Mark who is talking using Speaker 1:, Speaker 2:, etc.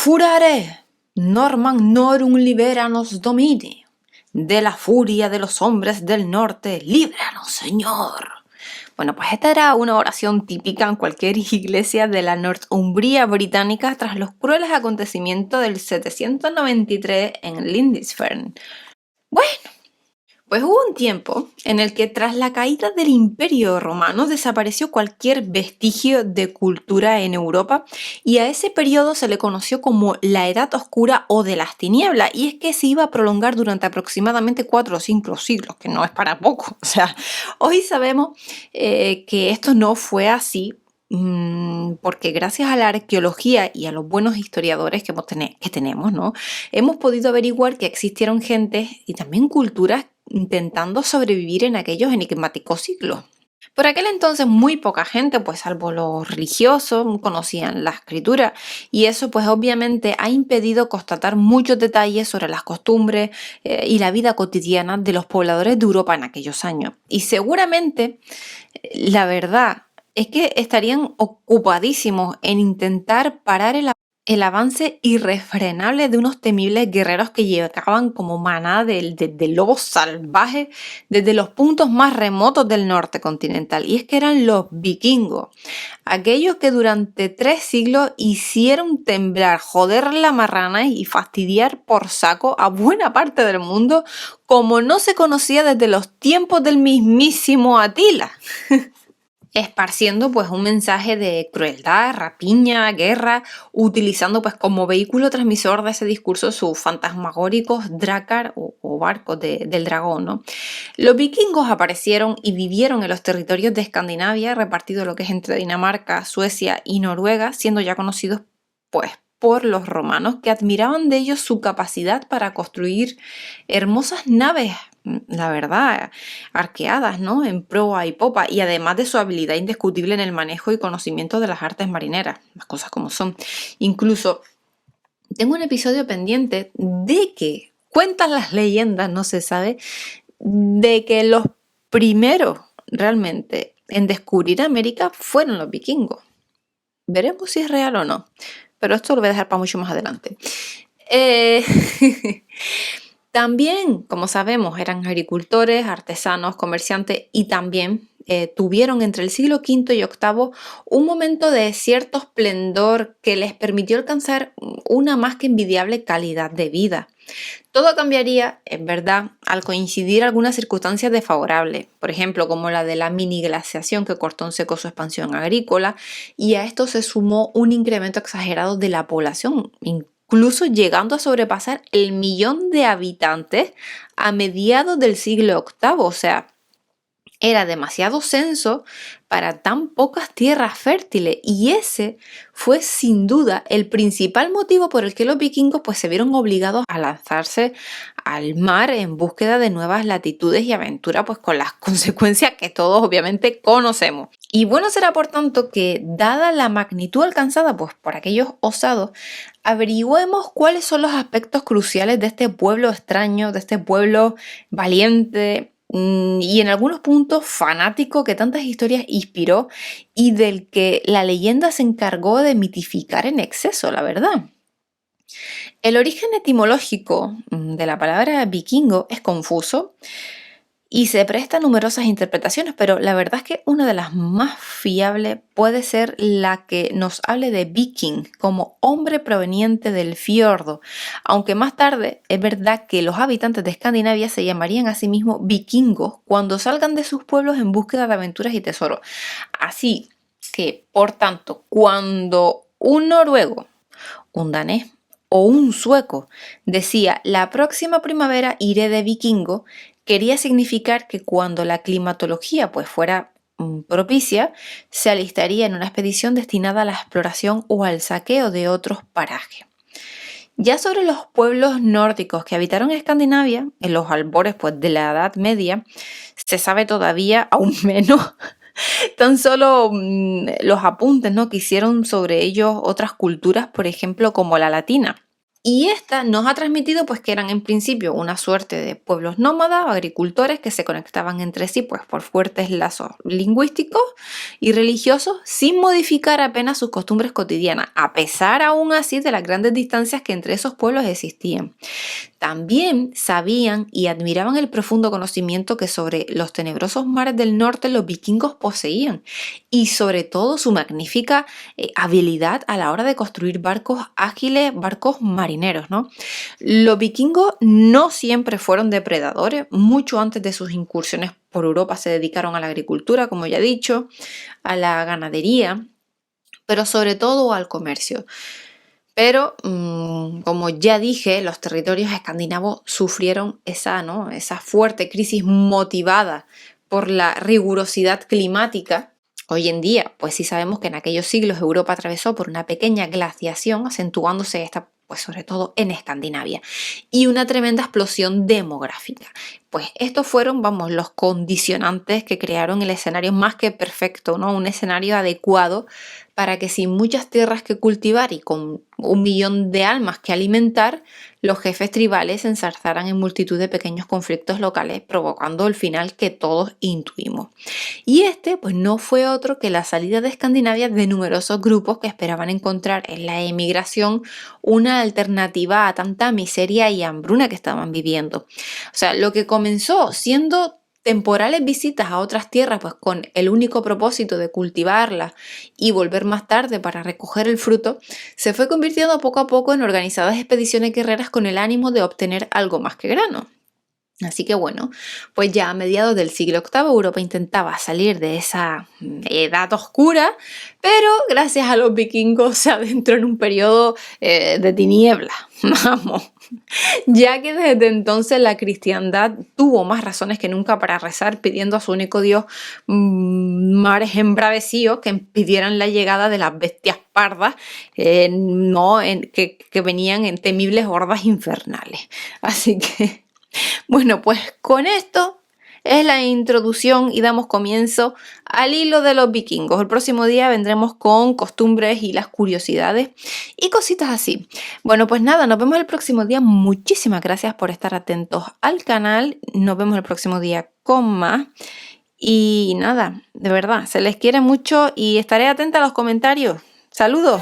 Speaker 1: furare, Norman norum libera nos domini. De la furia de los hombres del norte, líbranos, Señor. Bueno, pues esta era una oración típica en cualquier iglesia de la Northumbria británica tras los crueles acontecimientos del 793 en Lindisfarne. Bueno, pues hubo un tiempo en el que tras la caída del Imperio Romano desapareció cualquier vestigio de cultura en Europa y a ese periodo se le conoció como la Edad Oscura o de las Tinieblas, y es que se iba a prolongar durante aproximadamente 4 o 5 siglos, que no es para poco. O sea, hoy sabemos que esto no fue así, porque gracias a la arqueología y a los buenos historiadores que tenemos, ¿no? Hemos podido averiguar que existieron gentes y también culturas intentando sobrevivir en aquellos enigmáticos siglos. Por aquel entonces muy poca gente, pues salvo los religiosos, conocían la escritura, y eso pues obviamente ha impedido constatar muchos detalles sobre las costumbres y la vida cotidiana de los pobladores de Europa en aquellos años. Y seguramente, la verdad es que estarían ocupadísimos en intentar parar el avance irrefrenable de unos temibles guerreros que llegaban como manada de lobos salvajes desde los puntos más remotos del norte continental. Y es que eran los vikingos, aquellos que durante 3 siglos hicieron temblar, joder la marrana y fastidiar por saco a buena parte del mundo como no se conocía desde los tiempos del mismísimo Atila. Esparciendo pues un mensaje de crueldad, rapiña, guerra, utilizando pues como vehículo transmisor de ese discurso sus fantasmagóricos drácar o barcos del dragón, ¿no? Los vikingos aparecieron y vivieron en los territorios de Escandinavia, repartidos lo que es entre Dinamarca, Suecia y Noruega, siendo ya conocidos pues por los romanos, que admiraban de ellos su capacidad para construir hermosas naves, la verdad, arqueadas, ¿no? En proa y popa, y además de su habilidad indiscutible en el manejo y conocimiento de las artes marineras, las cosas como son. Incluso tengo un episodio pendiente de que cuentan las leyendas, no se sabe, de que los primeros realmente en descubrir América fueron los vikingos. Veremos si es real o no, pero esto lo voy a dejar para mucho más adelante. También, como sabemos, eran agricultores, artesanos, comerciantes, y también tuvieron entre el siglo V y VIII un momento de cierto esplendor que les permitió alcanzar una más que envidiable calidad de vida. Todo cambiaría, es verdad, al coincidir algunas circunstancias desfavorables, por ejemplo, como la de la mini glaciación que cortó en seco su expansión agrícola, y a esto se sumó un incremento exagerado de la población, incluso llegando a sobrepasar el 1.000.000 de habitantes a mediados del siglo VIII. O sea, era demasiado censo para tan pocas tierras fértiles, y ese fue sin duda el principal motivo por el que los vikingos pues se vieron obligados a lanzarse al mar en búsqueda de nuevas latitudes y aventura, pues con las consecuencias que todos obviamente conocemos. Y bueno será por tanto que, dada la magnitud alcanzada pues por aquellos osados, averigüemos cuáles son los aspectos cruciales de este pueblo extraño, de este pueblo valiente y en algunos puntos fanático que tantas historias inspiró y del que la leyenda se encargó de mitificar en exceso, la verdad. El origen etimológico de la palabra vikingo es confuso y se presta a numerosas interpretaciones, pero la verdad es que una de las más fiables puede ser la que nos hable de viking como hombre proveniente del fiordo, aunque más tarde es verdad que los habitantes de Escandinavia se llamarían a sí mismos vikingos cuando salgan de sus pueblos en búsqueda de aventuras y tesoros. Así que, por tanto, cuando un noruego, un danés o un sueco decía la próxima primavera iré de vikingo, quería significar que cuando la climatología pues fuera propicia, se alistaría en una expedición destinada a la exploración o al saqueo de otros parajes. Ya sobre los pueblos nórdicos que habitaron Escandinavia, en los albores pues, de la Edad Media, se sabe todavía aún menos. Tan solo los apuntes, ¿no?, que hicieron sobre ellos otras culturas, por ejemplo, como la latina. Y esta nos ha transmitido pues que eran en principio una suerte de pueblos nómadas o agricultores que se conectaban entre sí pues por fuertes lazos lingüísticos y religiosos sin modificar apenas sus costumbres cotidianas, a pesar aún así de las grandes distancias que entre esos pueblos existían. También sabían y admiraban el profundo conocimiento que sobre los tenebrosos mares del norte los vikingos poseían y sobre todo su magnífica habilidad a la hora de construir barcos ágiles, barcos marineros, ¿no? Los vikingos no siempre fueron depredadores, mucho antes de sus incursiones por Europa se dedicaron a la agricultura, como ya he dicho, a la ganadería, pero sobre todo al comercio. Pero, como ya dije, los territorios escandinavos sufrieron esa fuerte crisis motivada por la rigurosidad climática. Hoy en día, pues sí sabemos que en aquellos siglos Europa atravesó por una pequeña glaciación, acentuándose esta, pues sobre todo en Escandinavia, y una tremenda explosión demográfica. Pues estos fueron, vamos, los condicionantes que crearon el escenario más que perfecto, ¿no? Un escenario adecuado para que sin muchas tierras que cultivar y con 1 millón de almas que alimentar, los jefes tribales se ensarzaran en multitud de pequeños conflictos locales, provocando el final que todos intuimos. Y este, pues no fue otro que la salida de Escandinavia de numerosos grupos que esperaban encontrar en la emigración una alternativa a tanta miseria y hambruna que estaban viviendo. O sea, lo que comenzó siendo temporales visitas a otras tierras, pues con el único propósito de cultivarlas y volver más tarde para recoger el fruto, se fue convirtiendo poco a poco en organizadas expediciones guerreras con el ánimo de obtener algo más que grano. Así que bueno, pues ya a mediados del siglo VIII Europa intentaba salir de esa edad oscura, pero gracias a los vikingos se adentró en un periodo de tinieblas, vamos, ya que desde entonces la cristiandad tuvo más razones que nunca para rezar pidiendo a su único dios mares embravecidos que impidieran la llegada de las bestias pardas que venían en temibles hordas infernales. Así que bueno, pues con esto es la introducción y damos comienzo al hilo de los vikingos. El próximo día vendremos con costumbres y las curiosidades y cositas así. Bueno, pues nada, nos vemos el próximo día. Muchísimas gracias por estar atentos al canal. Nos vemos el próximo día con más. Y nada, de verdad, se les quiere mucho y estaré atenta a los comentarios. ¡Saludos!